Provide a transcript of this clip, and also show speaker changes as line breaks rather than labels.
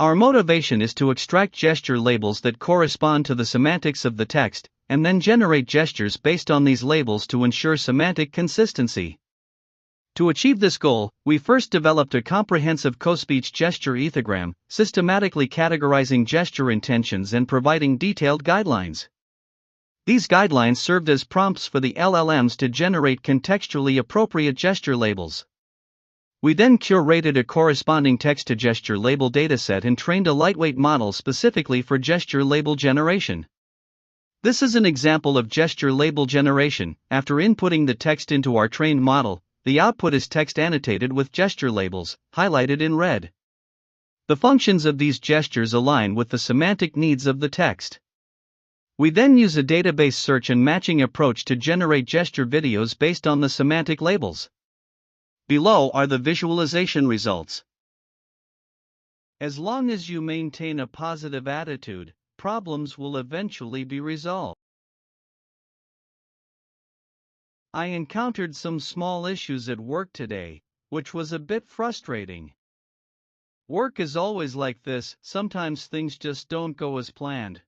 Our motivation is to extract gesture labels that correspond to the semantics of the text, and then generate gestures based on these labels to ensure semantic consistency. To achieve this goal, we first developed a comprehensive co-speech gesture ethogram, systematically categorizing gesture intentions and providing detailed guidelines. These guidelines served as prompts for the LLMs to generate contextually appropriate gesture labels. We then curated a corresponding text-to-gesture label dataset and trained a lightweight model specifically for gesture label generation. This is an example of gesture label generation. After inputting the text into our trained model, the output is text annotated with gesture labels, highlighted in red. The functions of these gestures align with the semantic needs of the text. We then use a database search and matching approach to generate gesture videos based on the semantic labels. Below are the visualization results. As long as you maintain a positive attitude, problems will eventually be resolved. I encountered some small issues at work today, which was a bit frustrating. Work is always like this, sometimes things just don't go as planned.